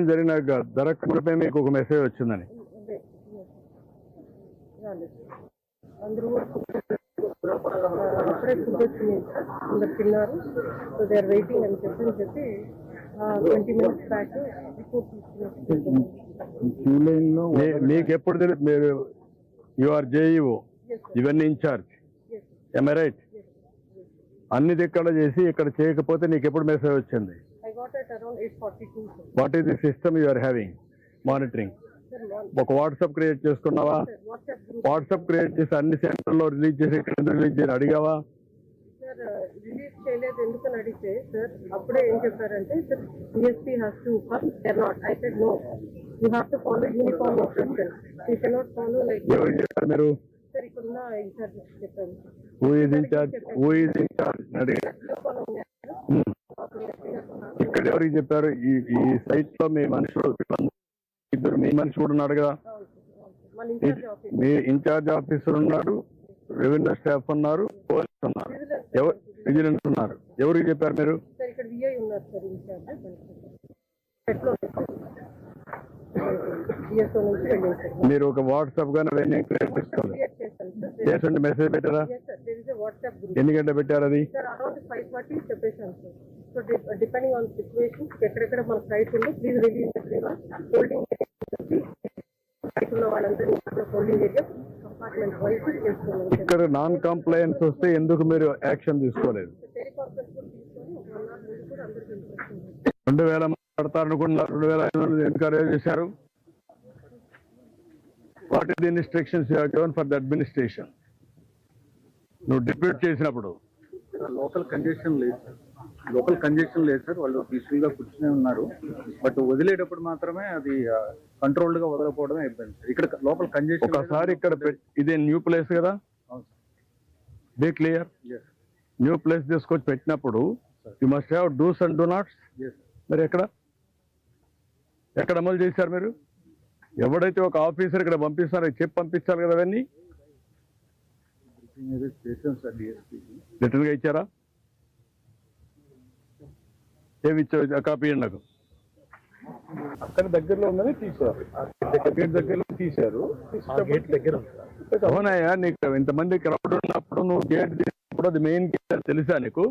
జరిగిన దరఖాస్తుపై మీకు ఒక మెసేజ్ వచ్చిందని అందరూ అప్పుడే ఫుడ్ వచ్చింది అందరు తిన్నారు. సో దే ఆర్ వెయిటింగ్ అని చెప్పి 20 minutes బ్యాక్ రిపోర్ట్ మీకు ఎప్పుడు తెలుసు? మీరు యూఆర్ జేఈఓ, ఇవన్నీ ఇన్ఛార్జ్, ఎంఐ రైట్? అన్ని దిక్కడ చేసి ఇక్కడ చేయకపోతే నీకు ఎప్పుడు మెసేజ్ వచ్చింది? I got it around 8:42. What is the system you are having monitoring? ఒక వాట్సాప్ క్రియేట్ చేసుకున్నావా? వాట్సాప్ క్రియేట్ చేసి అన్ని సెంటర్లో రిలీజ్ చేసి ఇక్కడ రిలీజ్ చేయని అడిగావా? సార్ రిలీజ్ చేయలేదు ఎందుకని అడిగితే సార్ అప్పుడే ఏం చెప్పారంటే sir DSP has to come they not. I said no, you have to follow uniform instruction, you cannot follow like. ఎవరు చెప్పారు మీరు? సార్ ఇక్కడున్న ఇన్ఛార్జ్ చెప్పారు. Who is incharge? Who is incharge ఇక్కడ ఎవరికి చెప్పారు? ఈ సైట్ లో మీ మనుషులు ఇద్దరు, మీ మనిషి కూడా ఉన్నాడు కదా, మీ ఇన్ఛార్జ్ ఆఫీసర్ ఉన్నాడు, రెవెన్యూ స్టాఫ్ ఉన్నారు, పోలీస్ ఉన్నారు, ఎవరు విజిలెన్స్ ఉన్నారు. ఎవరికి చెప్పారు మీరు? మీరు ఒక వాట్సాప్ గానీ అవన్నీ క్రియేట్ చేసుకోవాలి. చేసండి, మెసేజ్ పెట్టారా? ఎన్ని గంటలు పెట్టారు అది? సో డిపెండింగ్ ఆన్ సిచ్యువేషన్ ఎక్కడెక్కడ మన సైట్ ఉందో ప్లీజ్ రిలీజ్ హోల్డింగ్ వాళ్ళందరూ హోల్డింగ్ ఏరియా కంపార్ట్మెంట్ వైజ్ చేస్తున్నాం. ఇక్కడ నాన్ కంప్లైన్స్ వస్తే ఎందుకు మీరు యాక్షన్ తీసుకోలేదు? 2000 మాట్లాడతారనుకున్నారు, 2500 ఎన్కరేజ్ చేశారు. What is the instructions you have given for the administration? నువ్వు డిప్యూట్ చేసినప్పుడు లోకల్ కంజెషన్ లేదు సార్, వాళ్ళు పీస్ఫుల్ గా కూర్చునే ఉన్నారు. బట్ వదిలేటప్పుడు మాత్రమే అది కంట్రోల్డ్ గా వదలకపోవడమే ఇబ్బంది సార్. ఇక్కడ లోకల్ కంజెషన్ ఒకసారి ఇక్కడ ఇదే న్యూ ప్లేస్ కదా, బీ క్లియర్. న్యూ ప్లేస్ తీసుకొచ్చి పెట్టినప్పుడు you must have dos and don'ts. మరి ఎక్కడ అమలు చేశారు మీరు? ఎవడైతే ఒక ఆఫీసర్ ఇక్కడ పంపిస్తారో చెప్పి పంపించాలి కదా. అవన్నీ రిటర్న్ గా ఇచ్చారా? ఏమి ఇచ్చారు? కాపీ ఇవ్వండి నాకు. అక్కడ దగ్గరలో ఉందని తీసారు, గేట్ దగ్గరలో తీశారు. అవునాయా, నీకు ఇంతమంది క్రౌడ్ ఉన్నప్పుడు నువ్వు గేట్ తీసినప్పుడు అది మెయిన్ గేట్ తెలుసా నీకు?